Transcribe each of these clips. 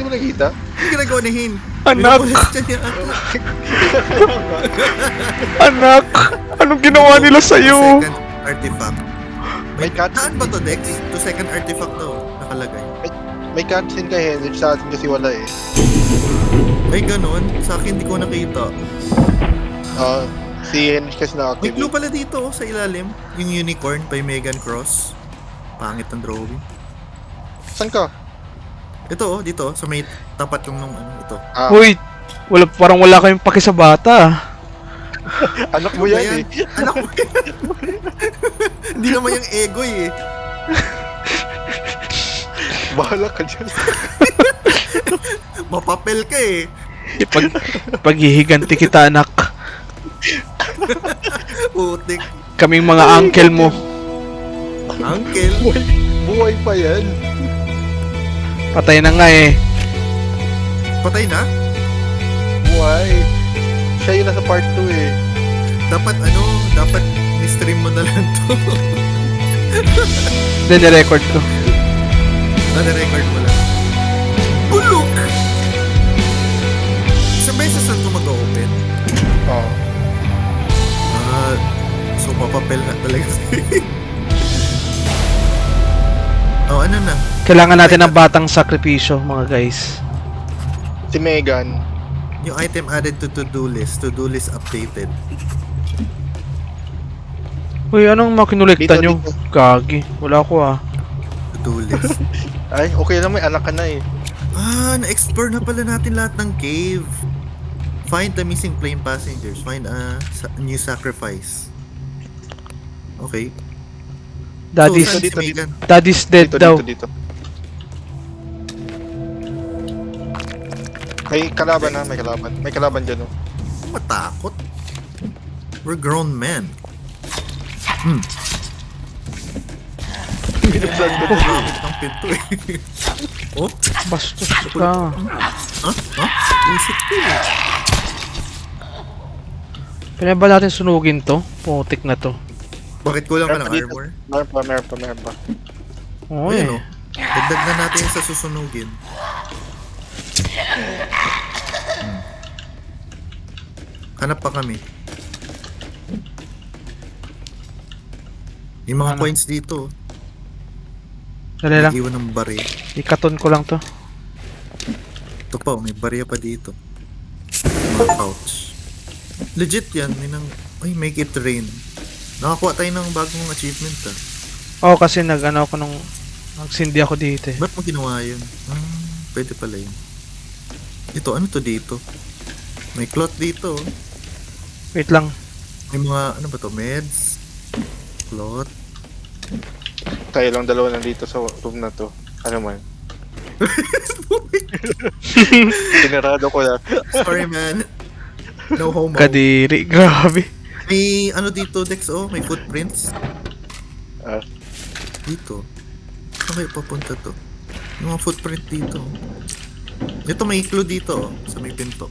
mo nakita? Hindi ka nag-unahin. Anak! Minamolest niya ata. Anak! Anong ginawa nila sa'yo? Second artifact. May cutscene. Saan ba to, Dex? To second artifact daw, nakalagay. May cutscene kay Henry, sa atin kasi wala eh. Ay, ganun. Sa akin, hindi ko nakita. Si Henry kasi May na-active. clue pala dito, sa ilalim. Yung unicorn by Megan Cross. Pangit ang drawing. Saan ka? Ito, dito. Sa may tapat yung nung ano, ito. Uy! Parang wala kayong paki sa bata. Anak mo yan eh. Anak mo yan. Hindi naman yung ego eh. Bahala ka dyan. Mapapel ka eh. Paghihiganti kita, anak. Putik. Kaming mga uncle mo. Uncle. Buhay pa yan. Patay na nga eh. Patay na? Buhay. Siya yun nasa part 2 eh. Dapat ni-stream mo na lang to. Then record ko. Na-record mo lang. Bulok! Sa beses lang ito mag-open. Oo. So papapel na talaga. Oh, ano na? Kailangan natin ng batang sakripisyo, mga guys. Si Megan. Yung item added to to-do list. To-do list updated. Uy, anong makinulekta Dito, nyo? dito. Gagi. Wala ko ah. To-do list. Ay, okay lang, may anak ka na eh. Na-explore na pala natin lahat ng cave. Find the missing plane passengers. Find a new sacrifice. Okay. Daddy's, saan si dito, Megan? daddy's dead Dito, daw. dito. May kalaban na, may kalaban. May kalaban dyan oh. Matakot. We're grown men. Piniplan ko dyan. Bakit ang pinto eh? Oh? Bastos ka. Isip ko eh. Pwede ba natin sunugin to? Putik na to. Bakit kulang ka ng Meron pa dito. armor? Meron pa. Oo Ayun eh. oh. Dagdag na natin sa susunugin. Hanap pa kami. Yung mga Ano? coins dito. Dali lang. Nag-iwan ng barya. Ikaton ko lang to. Ito pa, may barya pa dito. Mga pouch. Legit yan. Ay, make it rain. Nakakuha tayo ng bagong achievement ah. Oo, kasi nagsindi ako dito eh. Ba't mo ginawa yun? Pwede pala yun. Ito, ano to dito? May cloth dito. Oh. Wait lang. May mga, ano ba to? Meds? Cloth? Tayo lang dalawa nandito sa room na to. Ano man. Pinarado ko na. Sorry man. No homo. Kadiri. Grabe. May ano dito, Dex, oh? May footprints. Ah, Dito. Saan kayo papunta to? Yung mga footprint dito. Ito may clue dito, oh, sa may pinto.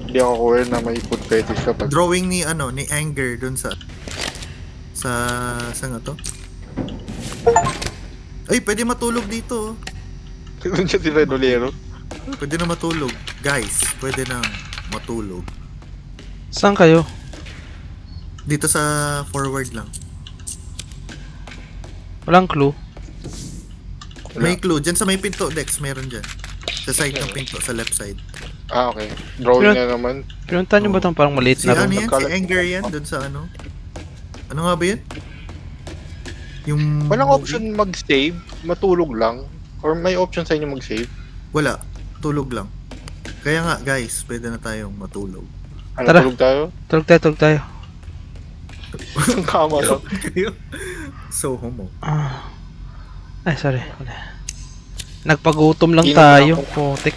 hindi ako aware na may food fetish kapag Drawing ni Anger dun sa saan nga to? Ay, pwede matulog dito. Oh. Doon siya si Redolero. Pwede na matulog. Guys, pwede na matulog. Saan kayo? Dito sa forward lang. Walang clue. May clue. Diyan sa may pinto, Dex, meron dyan. Sa side ng pinto, sa left side. Ah, okay. Drawing na naman. Pinunta nyo ba itong parang maliit Si na ano room? yan? Si Anger yan? Dun sa ano? Ano nga ba yan? Yung... Walang option mag-save, matulog lang. Or may option sa inyo mag-save. Wala. Tulog lang. Kaya nga, guys, pwede na tayong matulog. Ano, Tara. tulog tayo? Tulog tayo. Ang kama lang. So homo. Ay, sorry. Nagpagutom lang Inom tayo. na Putik.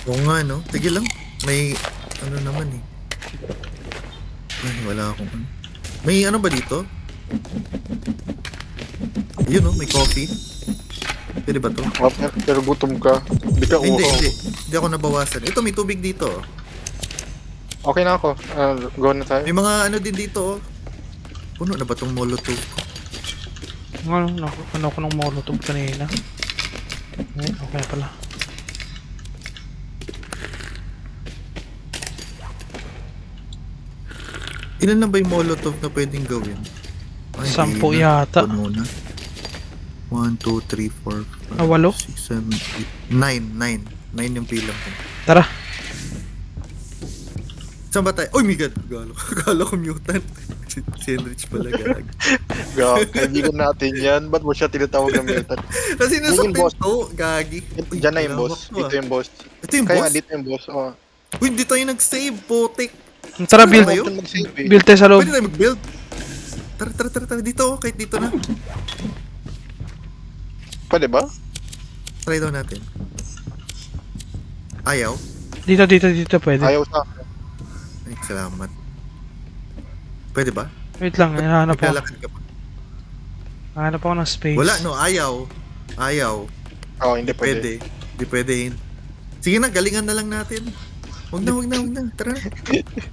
Oo nga, no? Tigil lang. May... Ano naman eh. Ay, wala akong ano. May ano ba dito? Yun, no? May coffee. Pwede ba to? Pero gutom ka. Hindi ka Ay, hindi, uhaw. hindi. Hindi ako nabawasan. Ito, may tubig dito. Oh. Okay na ako. Go na tayo. May mga ano din dito, oh. Puno na ba tong molotov ko? Ano ko ng molotov kanina? Ay, okay pala. Ilan lang ba yung molotov na pwedeng gawin? Ay, 10 hindi na. yata. Puno na. 1, 2, 3, 4, 5, Ah, 8? 6, 7, 8, 9. 9 yung pilang ko. Tara. Saan ba tayo? Oh my god! Galo ko mutant. Si Enrich pala gag. Kaibigan natin yan. Ba't mo siya tinatawag ng mutant? Kasi nasa Yun yung boss. pinto, gagi. Uy, Diyan na yung malawak boss. to, Dito yung boss. Ito yung Kaya boss? dito yung boss. Oh. Uy, hindi tayo nag-save, putik. Tara, Ano build. kayo? Option mag-save eh. Build tayo sa loob. Pwede tayo mag-build. Tara. Dito, kahit dito na. Pwede ba? Try daw natin. Ayaw? Dito pwede. Ayaw sa akin. Ay, salamat. Pwede ba? Wait lang, hinahanap ako. Maglalakad ka pa. Hanap ako ng space. Wala, no. Ayaw. Oh, hindi pwede. Hindi pwede. Sige na, galingan na lang natin. Huwag na. Tara.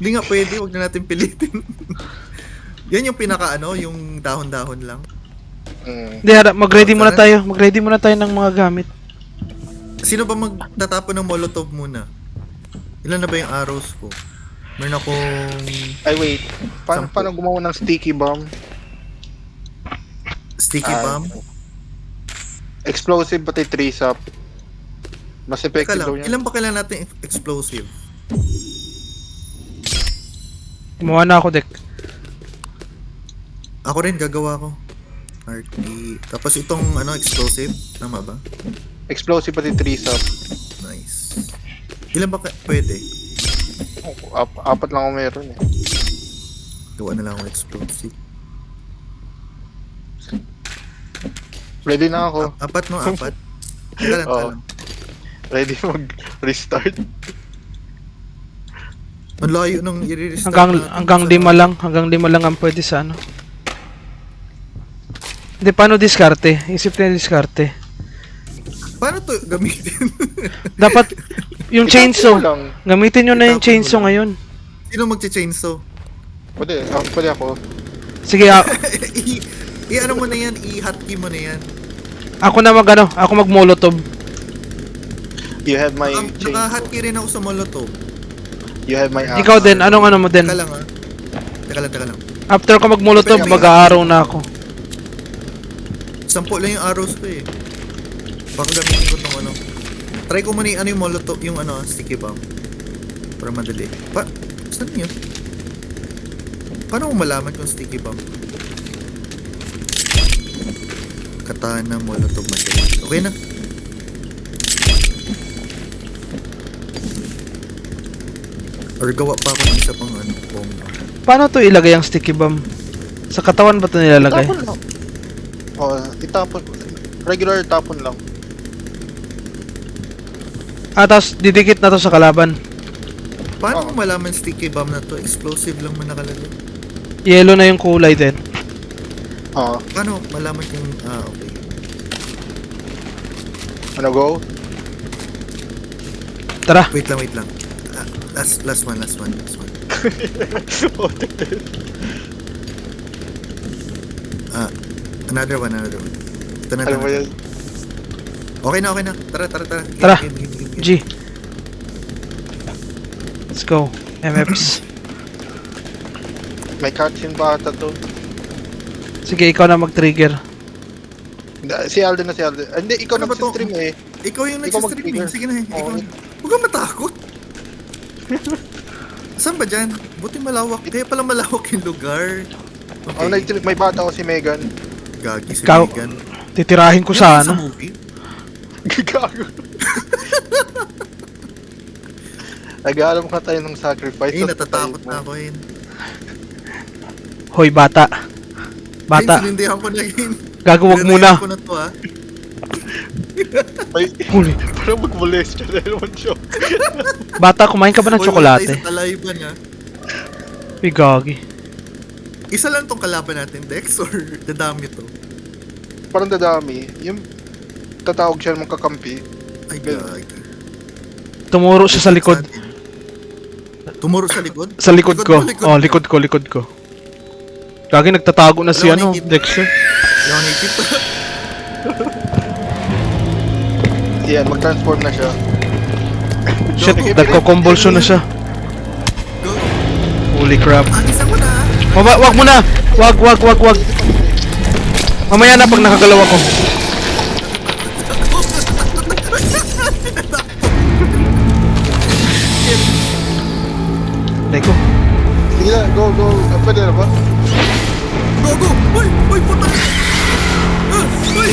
Hindi nga pwede, huwag na natin pilitin. Yan yung pinaka yung dahon-dahon lang. Hindi, mag-ready muna tayo. Mag-ready muna tayo ng mga gamit. Sino ba magtatapon ng molotov muna? Ilan na ba yung arrows ko? Meron akong... Ay, wait. Sampu. Paano gumawa ng sticky bomb? sticky bomb. Explosive pati trace up. Mas Teka effective daw lang, yan. ilan ba kailangan natin explosive? Gumawa na ako, Dek. Ako rin, gagawa ko. RT. Tapos itong explosive. Tama ba? Explosive pati trace up. Nice. Ilan ba pwede? Apat lang ako meron eh. Gawa na lang ako explosive. Ready na ako. Apat no, apat. Teka lang, Oo. Ready mag-restart. Ang layo nung i-restart Hanggang 5 lang. Hanggang 5 lang ang pwede sa ano. Hindi, paano diskarte? Isip tayo diskarte. Paano to gamitin? Dapat, yung chainsaw. lang. Gamitin nyo na yung Itapon mo chainsaw lang. ngayon. Sino magche-chainsaw? Pwede. Pwede ako. Sige, I-ano mo na yan, i-hotkey mo na yan. ako na ako mag-molotov. You have my chain. Naka-hotkey rin ako sa molotov. You have my axe. Ikaw din, anong mo din? Teka lang ha. Teka lang. After ko mag-molotov, mag-aaraw na ako. 10 lang yung arrows ko eh. Baka gamitin ko tong Try ko muna yung molotov, yung sticky bomb. Para madali. Saan yun? Paano mo malaman kung sticky bomb? Katana, molotov, madali. Okay na. Or gawa pa ako ng isa pang bomb. Paano to ilagay ang sticky bomb? Sa katawan ba to nilalagay? Itapon lang. Oh, itapon. Regular tapon lang. Tapos didikit na to sa kalaban. Paano Oo. mo malaman sticky bomb na to? Explosive lang man nakalagay. Yellow na yung kulay din. Oh, Paano malaman yung... okay. ano go? Tara. Wait lang. Last one. Another one. Ito na. Alam mo yan? Okay na. Tara. Tara. Game. G. Let's go. MFs. May cutscene ba ata to? Sige, ikaw na mag-trigger. Si Alden. Hindi, ikaw Ano ba to? nag-stream eh. Ikaw yung Ikaw nagsistream eh. mag-trigger. Sige na. Ikaw. Oo. Huwag kang matakot. Saan ba dyan? Buti malawak. Kaya pala malawak yung lugar. Oh, may bata ko si Megan. Gagi si Ikaw. Megan. Titirahin ko Yan sa sa ano. movie? Gago. Nag-aalam ka tayo ng sacrifice. Natatakot na ako yun. Hoy, bata. Bata. Sinindihan ko na yun. Gago, wag muna. Sinindihan ko na to ha. Ay, Huli. parang mag-molest siya dahil naman siya. Bata, kumain ka ba ng Hoy, wala tsokolate? tayo sa kalayban ha. Uy, gagi. Isa lang tong kalaban natin, Dex, or dadami to? Parang dadami. Yung tatawag siya ng kakampi. Ay, gagi. Tumuro siya sa likod. Tumuro sa likod? Sa likod ko. Oh, likod likod ko. Gagi, nagtatago na si Wala ko nakikita. Dexter. Hindi ako nakikita. Yan, mag-transform na siya. Shit, Go. nagko-convulsion na siya. Go. Holy crap. Alisan mo na! Wag mo na. Wag. Mamaya na pag nakagalaw ako. Teko. Sige na, go. Pwede na ba? Go! Uy, puta! Uy!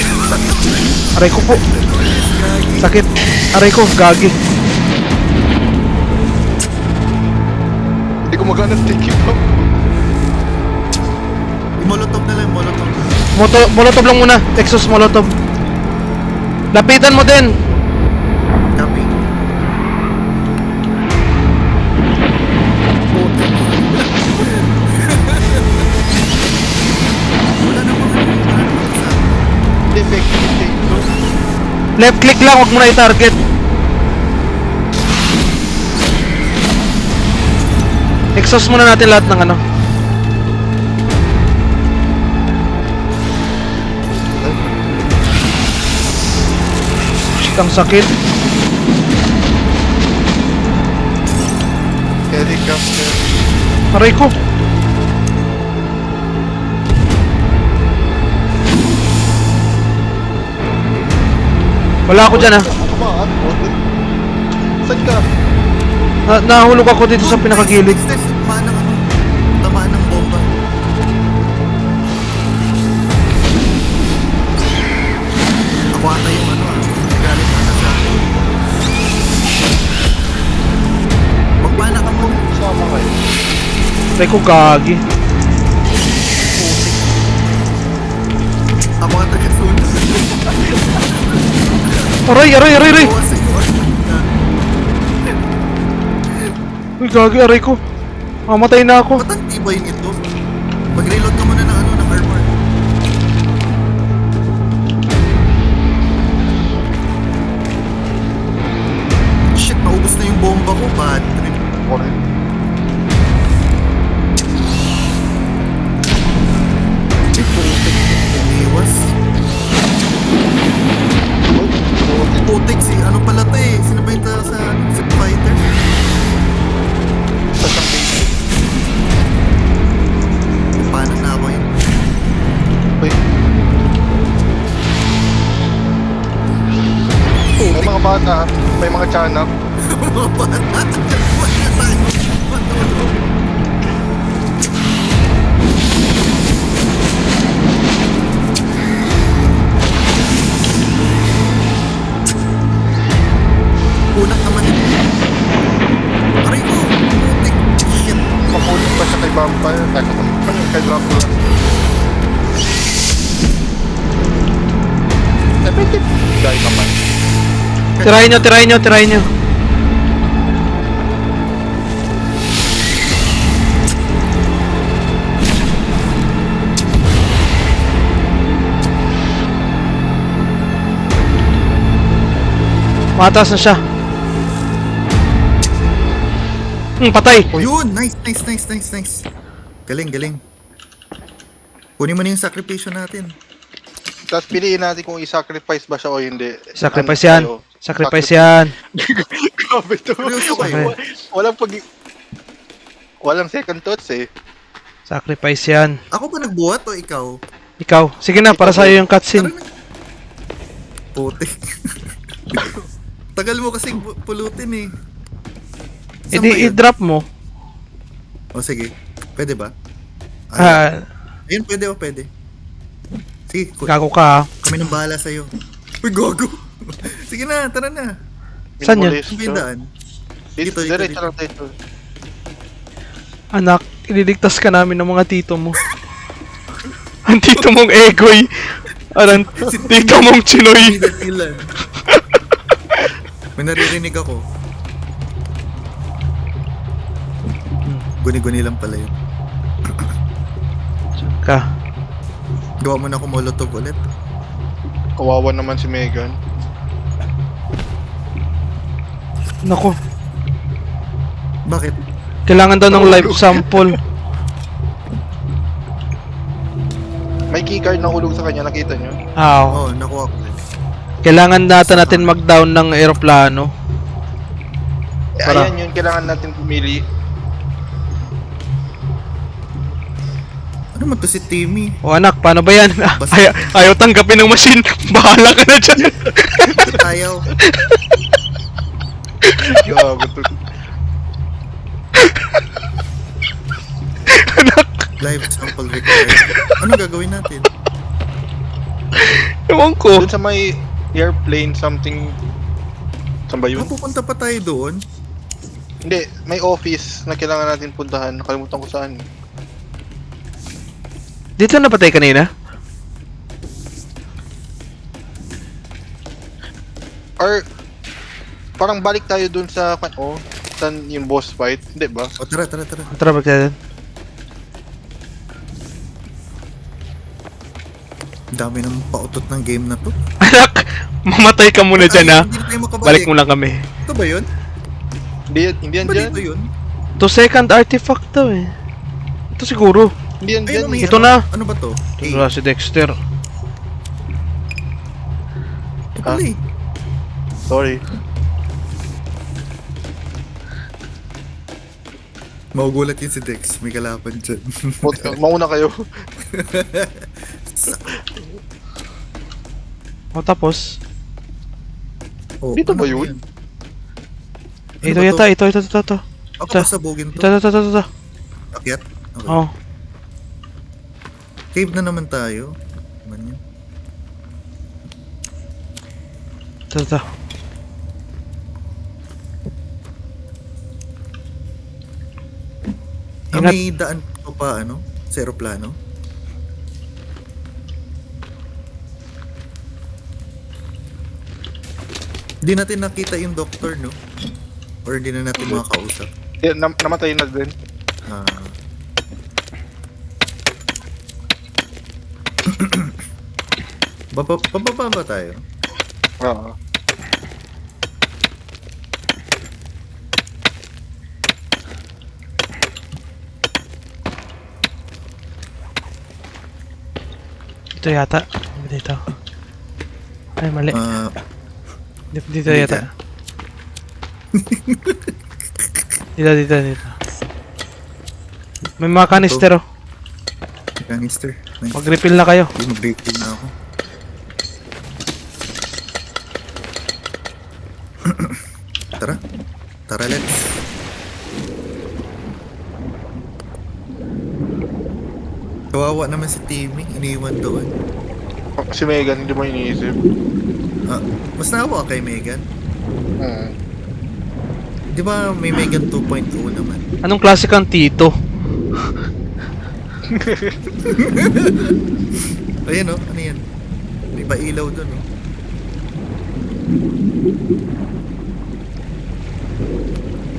Aray ko po. Sakit. Aray ko, gagi. Hindi ko magana sticky bomb. Molotov na lang, molotov. Molotov lang muna. Exos molotov. Lapitan mo din. Copy. Wala na mga Defective chain. Left click lang, wag mo na i-target. Exhaust muna natin lahat ng ano. Shit, ang sakit. Helicopter. Aray ko. Wala ako dyan, ha. Ako ba? Saan ka? Nahulog ako dito sa pinakagilid. Tamaan ng bomba. Ako ata yung galit na sa akin. Magpana ka mo. Sama kayo. Aray ko, gagi. Ako ata yung sunod. Aray! Bawas sa iyo. Uy, gagi, aray ko. Mamatay na ako. Ba't ang tibay nito? Mag-reload ka muna ng armor. Shit, naubos na yung bomba ko. Bad trip. Ako rin. Ay, putik. Umiwas. Putik si ano pala to eh. Sino ba yung sa Zip Fighter? Sa isang basic. Paano na ako yun? Wait. May mga bata, may mga tiyanak. Mga bata. Wala tayo. Matulog. Kunak naman ito. Aray ko! Putik! Shit! Mapulit pa siya kay Vampire. Kay Dracula. Effective guy naman. Tirahin nyo. Mataas na siya. Patay. Yun! Nice! Galing. Kunin mo na yung sakripisyo natin. Tapos piliin natin kung i-sacrifice ba siya o hindi. Sacrifice Ano yan. tayo? Sacrifice yan. Grabe to. Seryoso kayo? Walang walang second thoughts eh. Sacrifice yan. Ako ba nagbuhat o ikaw? Ikaw. Sige na, para sa'yo yung cutscene. Putik. Tagal mo kasing pulutin eh. E Saan ba di, yun? i-drop mo. O sige. Pwede ba? Ayun, pwede. Sige, Gago ka, ha. kami nang bahala sa'yo. Uy, gago! Sige na, tara na. Saan yun? Minimalist, Saan ba yung daan? Dito, Dito. diretso lang dito. Anak, ililigtas ka namin ng mga tito mo. Ang tito mong egoy. Aran, tito mong chinoy. Datilan. May naririnig ako. Guni-guni lang pala yun. Ka. Gawa mo na ako molotov ulit. Kawawa naman si Megan. Nako, Bakit? kailangan daw ng live sample. May keycard na hulog sa kanya, nakita nyo? Oo. Oo, nakuha ko. Kailangan natin mag-down ng eroplano. Eh, Para- ayan yun, kailangan natin pumili. Ano man to si Timmy? O anak, paano ba yan? Ayaw tanggapin ng machine. Bahala ka na dyan. Ayaw. Gago to. Anak, Live sample required. Ano gagawin natin? ewan ko. Doon sa may airplane something. Saan ba yun? Pupunta pa tayo doon. Hindi, may office na kailangan natin puntahan. Nakalimutan ko saan. Dito napatay kanina? Or parang balik tayo dun sa saan yung boss fight, hindi ba? O tara, tara, tara. Tara, bagay dyan. Ang dami ng pautot ng game na to. Anak, mamatay ka muna dyan ha. Hindi na tayo makabalik. Balik mo lang kami. Ito ba yun? Hindi yan Ba dyan. dito yun? To second artifact daw eh. Ito siguro. Hindi yan dyan. Ayun, may Ito ano. na. Ano ba to? Ito na si Dexter. Ito pala eh. Sorry. Magugulat yun si Dex. May kalaban dyan. Mauna kayo. O tapos. Oh, Dito ba ano yun? yan? Ito ba yata, to? ito. Ako Ito. pasabugin to. Ito. Akyat? Okay. Oh. Cave na naman tayo. Man yan. Ito. Ingat. May daan pa ano? Sa aeroplano? Hindi natin nakita yung doctor, no? Or hindi na natin makakausap. Namatay na din. Ah. Bababa ba tayo? Oo. Ito yata. Dito. Ay, mali. Ah, Dito hindi yata. Dito. May mga kanister oh. canister. Nice. Mag-refill na kayo. Mag-refill na ako. Tara. Tara, let's. Kawawa naman si Timmy. Iniwan doon. Si Megan, hindi mo iniisip. Ah, mas naawa ka kay Megan. Hmm. Di ba may Megan 2.0 naman? Anong klase kang tito? Ayan o, ano yan? May pailaw doon o.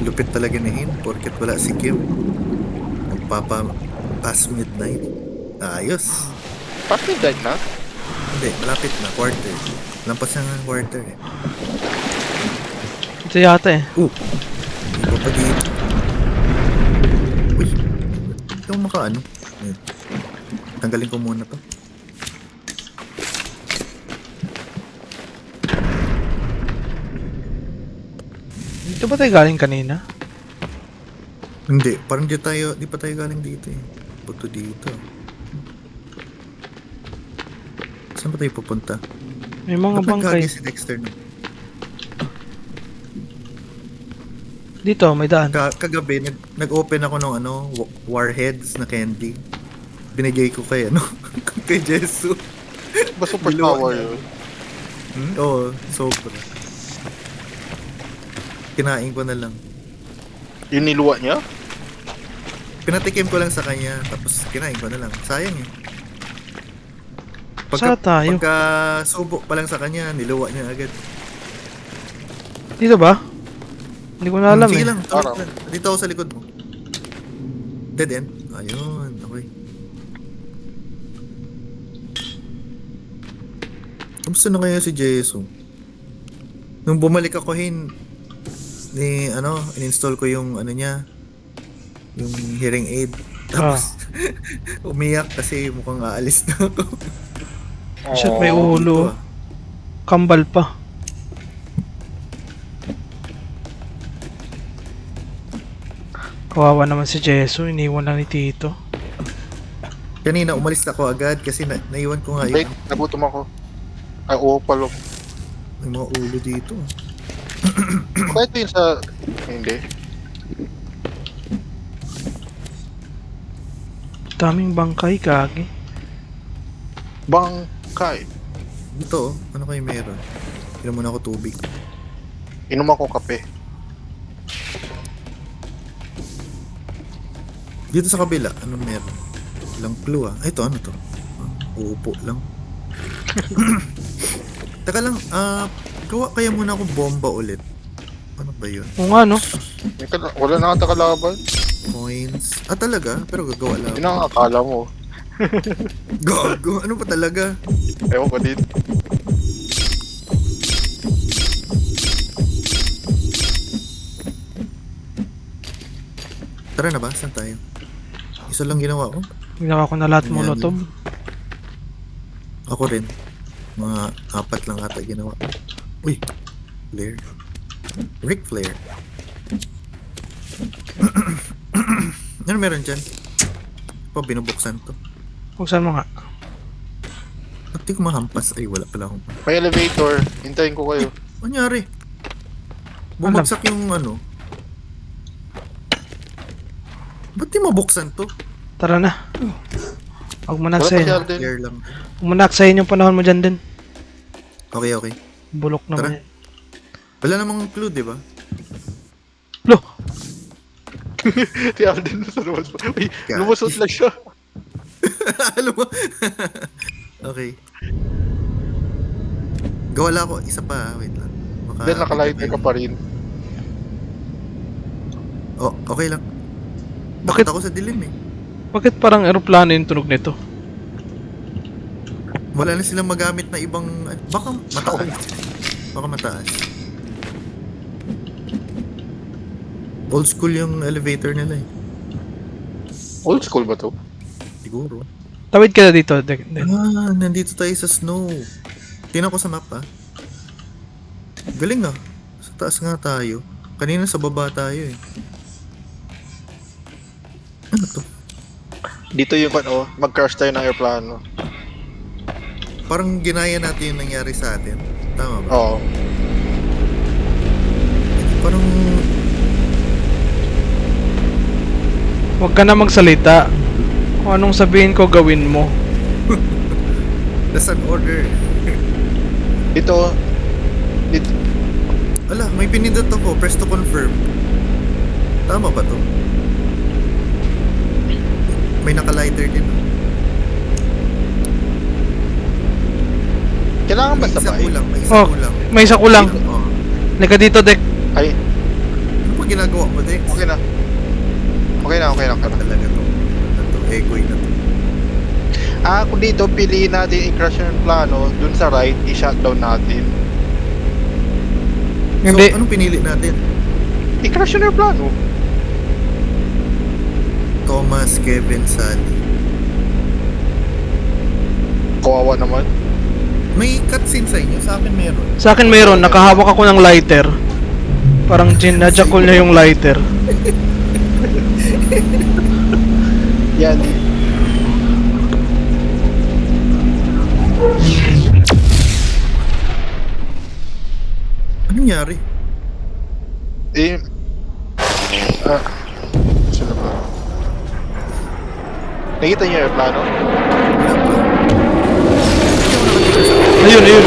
Lupit talaga ni Hin, porket wala si Kim. Nagpapa past midnight. Ayos. Pati dead na? Hindi, malapit na, quarter. Lampas na nga ang quarter eh. Ito yata eh. Hindi pa dito. Uy, hindi ako makaano. Ayun. Tanggalin ko muna to. Dito ba tayo galing kanina? Hindi, parang di pa tayo galing dito eh. Buto dito. Saan ba tayo pupunta? May mga Ba't bangkay. nagkagi si Dexter no? Dito, may daan. Kagabi, nag-open ako ng ano, Warheads na candy. Binigay ko kay ano, kay Jesu. Ba super Biluan power niya. yun? Oo, sobra. Kinain ko na lang. Yung niluwa niya? Pinatikim ko lang sa kanya, tapos kinain ko na lang. Sayang eh. Saan tayo? Pagka subo pa lang sa kanya, niluwa niya agad. Dito ba? Hindi ko na alam Sige eh. lang, Parang. dito ako sa likod mo. Dead end? Ayun, okay. Kamusta na kaya si Jesu? Nung bumalik ako in-install ko yung ano niya, yung hearing aid. Tapos, umiyak kasi mukhang aalis na ako. Shit, may ulo. Dito, ah. Kambal pa. Kawawa naman si Jesu, iniwan lang ni Tito. Kanina umalis na ako agad kasi naiwan ko nga Wait, yun. nagutom ako. Ay, oo pala. May mga ulo dito. Kaya ito yun sa... Hindi. Daming bangkay, kagi. Bangkay. Ito, ano kayo meron? Inom muna ako tubig. Inom ako kape. Dito sa kabila, ano meron? Ilang clue ah. Ay, ito, ano to? Uupo lang. Teka lang, gawa kaya muna ako bomba ulit. Ano ba yun? Oo nga, no? Wala na ata kalaban. Coins. Ah, talaga? Pero gagawa lang. Yun ang akala mo. Gago, ano pa talaga? Ewan ko din. Tara na ba? Saan tayo? Isa lang ginawa ko. Ginawa ko na lahat Ayan. molotov. Ako rin. Mga 4 lang ata ginawa. Uy! Flair. Ric Flair. Ano meron dyan? Pa binubuksan to. Buksan mo nga. Ba't di ko mahampas? Ay, wala pala akong... May elevator. Hintayin ko kayo. Ano nangyari? Bumagsak yung ano. Ba't di mabuksan to? Tara na. Huwag mo Wala pa si naksayin. Alden. Flair lang. Huwag mo naksayin yung panahon mo dyan din. Okay, okay. Bulok Tara. naman. Wala namang clue, di ba? Lo! Si Alden sa lumos pa. Uy, God. lumusot lang siya. Alam mo? Okay. Gawala ko. Isa pa, wait lang. Then nakalighter ka pa rin. Oh, okay lang. Bakit? Bakit ako sa dilim eh? Bakit parang eroplano yung tunog nito? Wala na silang magamit na ibang... Baka mataas. Baka mataas. Old school yung elevator nila eh. Old school ba to? Siguro. Tawid ka na dito. Ah, nandito tayo sa snow. Tingnan ko sa map ah. Galing ah. Sa taas nga tayo. Kanina sa baba tayo eh. Ano to? Dito yung mag-crash tayo ng aeroplano. Parang ginaya natin yung nangyari sa atin. Tama ba? Oo. Parang... Huwag ka na magsalita. Kung anong sabihin ko, gawin mo. That's an order. Dito. Dito. Ala, may pinindot ako. Press to confirm. Tama ba to? May naka-lighter din. Kailangan ba May isa sabay? kulang. May isa Oh, kulang. may isa kulang. Oh. Lika dito, Dek. Ay, Ano pa ginagawa mo, Dex? okay na. Okay na. Talaga to. Ano to? Egoy na to. Kung dito, piliin natin i-crash yung plano, dun sa right, i-shutdown natin. Hindi. So, anong pinili natin? I-crash yung plano. Thomas, Kevin, Sally. Kawawa naman. May cutscene sa inyo? Sa akin meron. Sa akin mayroon, nakahawak ako ng lighter. Parang ginadjakol niya yung lighter. Yan. Anong nangyari? Saan na ba? Nakita niyo yung plano? Wala pa. Ayun, ayun.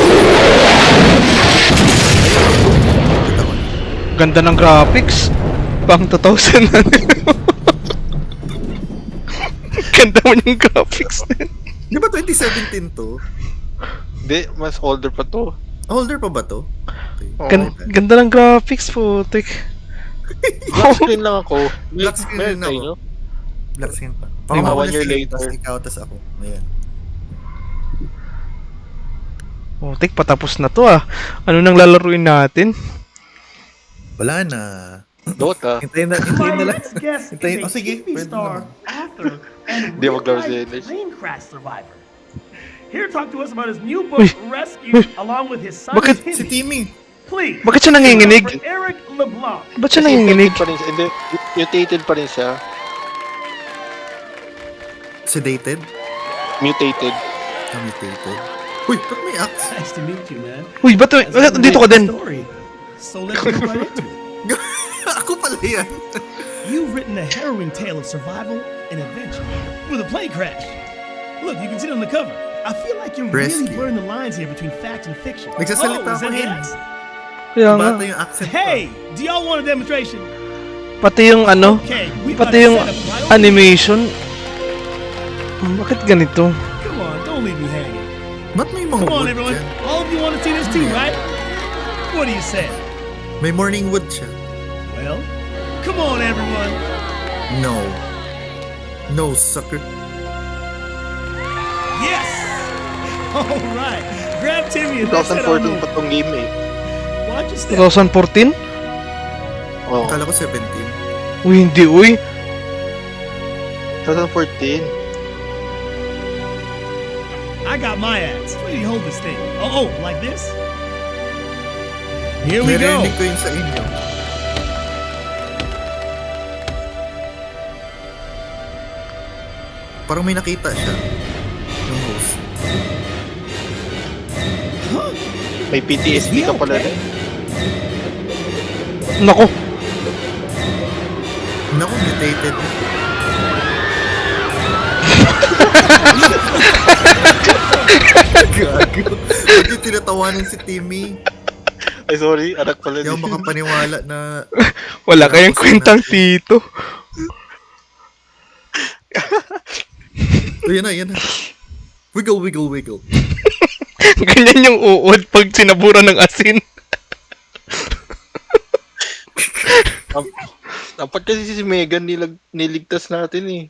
Kita ko na. Ganda ng graphics. Pang 2000 na. Ganda mo yung graphics. Di ba 2017 to? Hindi, mas older pa to. Older pa ba to? Okay. Oo. Ganda ng graphics, putik. Black screen lang ako. Black screen Meron rin ako. tayo. Black screen pa. Mga Ako 1 na year sila, later. tas ikaw, tas ako. Ayan. Putik, patapos na to ah. Ano nang lalaruin natin? Wala na. Dota. Hintayin na My lang. next guest Hintayin. is Oh, a sige. TV Pwede star, naman. author, and Di maglaro si real-life English. plane crash survivor. Here to talk to us about his new book, Rescue, along with his son, Bakit Si Timmy. Timmy. Please, Bakit siya nanginginig? give it up for Eric LeBlanc. Ba't siya nanginginig? Pa rin siya. Hindi, mutated pa rin siya. Sedated. Mutated. Mutated. Uy, ba't may axe? Nice to meet you, man. Uy, ba't dito ka din? Story. So let's get right into it. Ako pala yan. You've written a harrowing tale of survival and adventure with a plane crash. Look, you can see it on the cover. I feel like you're really Rescue. blurring the lines here between fact and fiction. Nagsasalita is that ako the yan. axe? Kaya nga. Bata yung accent ko. Hey, do y'all want a demonstration? Pati yung ano, Okay, we got pati it yung set up right over animation. Bakit ganito? here. Come on, don't leave me hanging. Ba't may mga Come on, wood everyone. dyan? All of you want to see this too, right? What do you say? May morning wood siya. Well, come on, everyone. No. No, sucker. Yes! All right. Grab Timmy and let's head on 2014 pa over. tong game eh. Watch your step. 2014? Oh, Akala ko 17. Uy, hindi uy. 2014. I got my axe. Where do you hold this thing? Oh, like this? Here we go. Narinig ko yung sa inyo. Parang may nakita siya. Yung host. May PTSD ka pala rin. Nako. Naku, mutated. Gago. Ba't yung tinatawanan si Timmy? Ay, sorry. Anak pala Hindi ako din. makapaniwala na Wala kayang kwentang tito. oh, yan na. Wiggle, wiggle, wiggle. Ganyan yung uod pag sinaburan ng asin. Dapat kasi si Megan niligtas natin eh.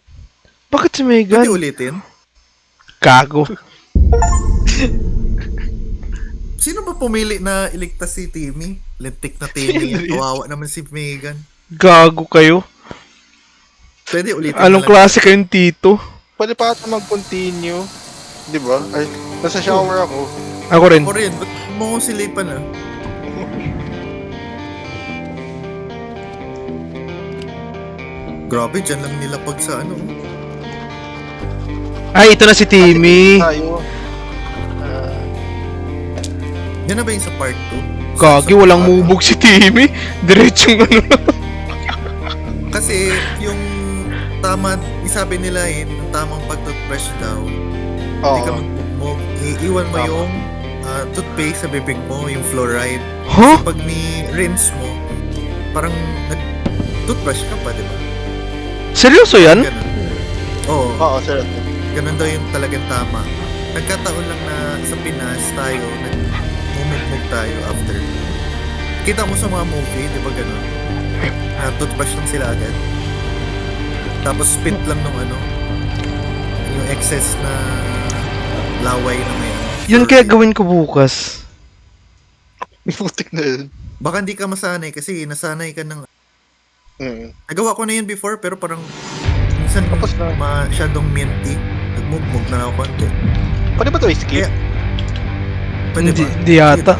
Bakit si Pwede Megan? ulitin? Gago. Sino ba pumili na iligtas si Timmy? Lintik na Timmy. Kawawa naman si Megan. Gago kayo. Pwede ulitin Anong na lang. klase kayong tito? Pwede pa ata mag-continue. Di ba? Ay, nasa shower ako. Ako rin. Ako rin, ba't mo ko silipan ah? Grabe, dyan lang nila pag sa ano. Ay, ito na si Timmy. Tayo. Yan na ba yung sa part 2? Gagi, walang mubog si Timmy. Diretsong ano. Kasi yung tama, isabi nila yung tamang pag-toothbrush daw. Hindi ka Oo. magmumog. Iiwan mo Tama. yung toothpaste sa bibig mo, yung fluoride. Huh? Pag ni-rinse mo, parang nag-toothbrush ka pa, di ba? Seryoso yan? Ganun. Oo, Oo, sir. ganun daw yung talagang tama. Nagkataon lang na sa Pinas tayo, nag-mumog tayo after. Kita mo sa mga movie, di ba ganun? Toothbrush lang sila agad. Tapos spit lang nung ano, yung excess na laway na may ano. Yun kaya gawin ko bukas. Putik na yun. Baka hindi ka masanay kasi nasanay ka ng... Nagawa ko na yun before pero parang minsan Tapos na. masyadong minty. Nagmugmug na ako konti. Pwede ba ito i-skip? Kaya, pwede ba? Hindi yata.